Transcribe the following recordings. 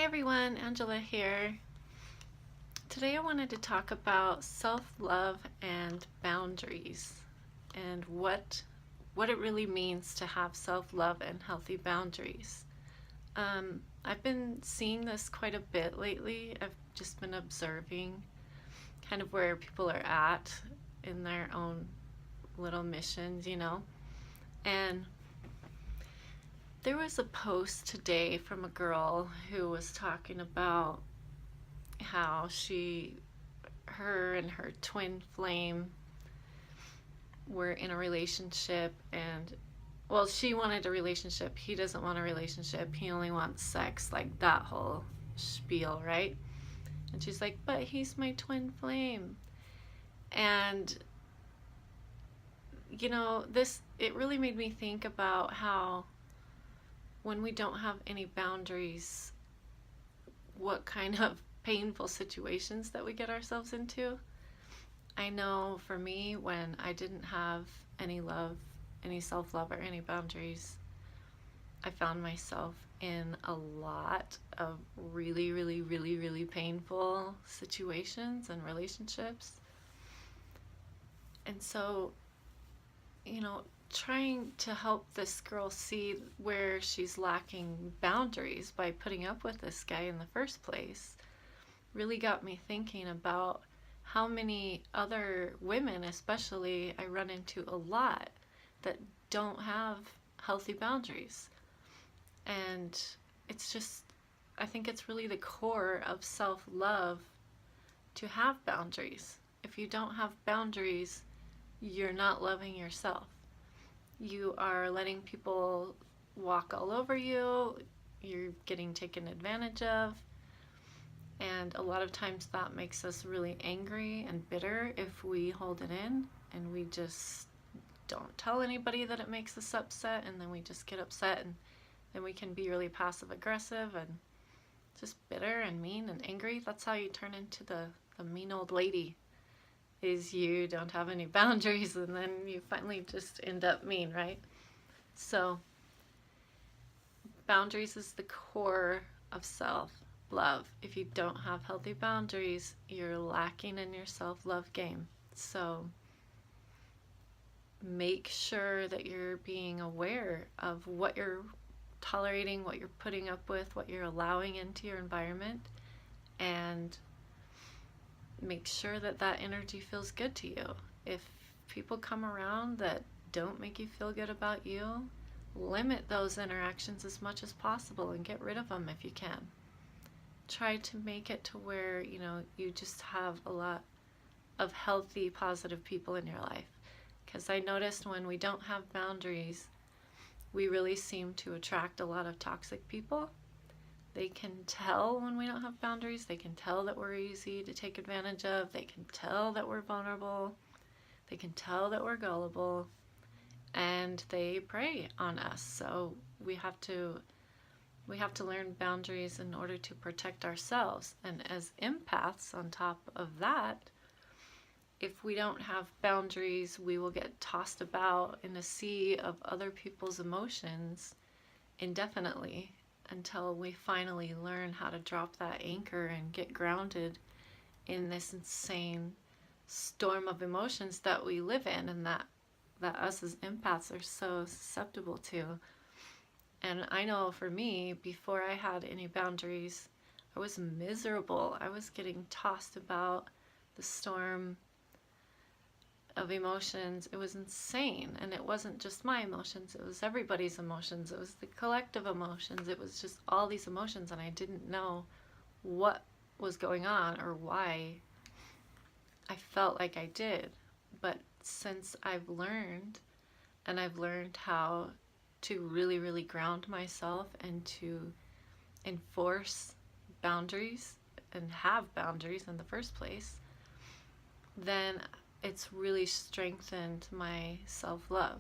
Hi everyone, Angela here. Today I wanted to talk about self-love and boundaries and what it really means to have self-love and healthy boundaries. I've been seeing this quite a bit lately. I've just been observing kind of where people are at in their own little missions. And there was a post today from a girl who was talking about how her and her twin flame were in a relationship, and well, she wanted a relationship, he doesn't want a relationship, he only wants sex, like that whole spiel, right? And she's like, but he's my twin flame. And this, it really made me think about how when we don't have any boundaries, what kind of painful situations that we get ourselves into. I know for me, when I didn't have any love, any self-love, or any boundaries, I found myself in a lot of really, really, really, really painful situations and relationships. And so, trying to help this girl see where she's lacking boundaries by putting up with this guy in the first place really got me thinking about how many other women, especially, I run into a lot that don't have healthy boundaries. And it's just, I think it's really the core of self-love to have boundaries. If you don't have boundaries, you're not loving yourself. You are letting people walk all over you, you're getting taken advantage of, and a lot of times that makes us really angry and bitter if we hold it in and we just don't tell anybody that it makes us upset, and then we just get upset, and then we can be really passive aggressive and just bitter and mean and angry. That's how you turn into the mean old lady, is you don't have any boundaries, and then you finally just end up mean, right? So boundaries is the core of self-love. If you don't have healthy boundaries, you're lacking in your self-love game. So make sure that you're being aware of what you're tolerating, what you're putting up with, what you're allowing into your environment, and make sure that that energy feels good to you. If people come around that don't make you feel good about you, limit those interactions as much as possible and get rid of them if you can. Try to make it to where, you just have a lot of healthy, positive people in your life. Because I noticed when we don't have boundaries, we really seem to attract a lot of toxic people. They can tell when we don't have boundaries. They can tell that we're easy to take advantage of. They can tell that we're vulnerable. They can tell that we're gullible. And they prey on us. So we have to learn boundaries in order to protect ourselves. And as empaths, on top of that, if we don't have boundaries, we will get tossed about in a sea of other people's emotions indefinitely, until we finally learn how to drop that anchor and get grounded in this insane storm of emotions that we live in, and that us as empaths are so susceptible to. And I know for me, before I had any boundaries, I was miserable. I was getting tossed about the storm of emotions. It was insane. And it wasn't just my emotions, it was everybody's emotions. It was the collective emotions. It was just all these emotions, and I didn't know what was going on or why I felt like I did. But since I've learned how to really, really ground myself and to enforce boundaries and have boundaries in the first place, then it's really strengthened my self-love.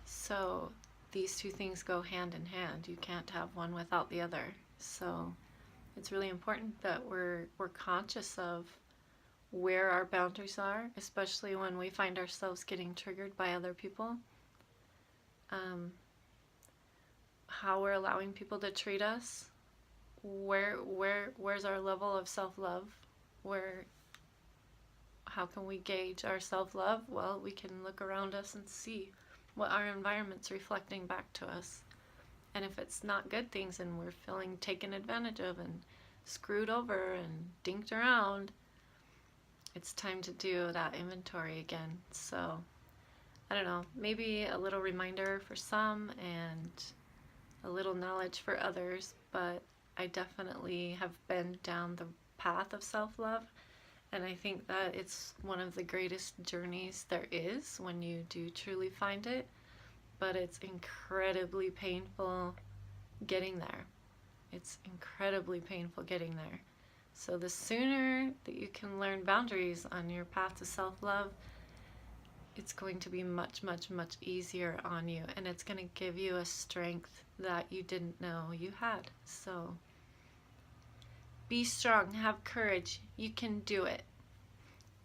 So these two things go hand in hand. You can't have one without the other. So it's really important that we're conscious of where our boundaries are, especially when we find ourselves getting triggered by other people. How we're allowing people to treat us, where's our level of self-love? Where How can we gauge our self-love? Well, we can look around us and see what our environment's reflecting back to us. And if it's not good things and we're feeling taken advantage of and screwed over and dinked around, it's time to do that inventory again. So, I don't know, maybe a little reminder for some and a little knowledge for others, but I definitely have been down the path of self-love, and I think that it's one of the greatest journeys there is when you do truly find it, but it's incredibly painful getting there. It's incredibly painful getting there. So the sooner that you can learn boundaries on your path to self-love, it's going to be much, much, much easier on you, and it's going to give you a strength that you didn't know you had. So be strong, have courage, you can do it.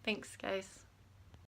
Thanks, guys.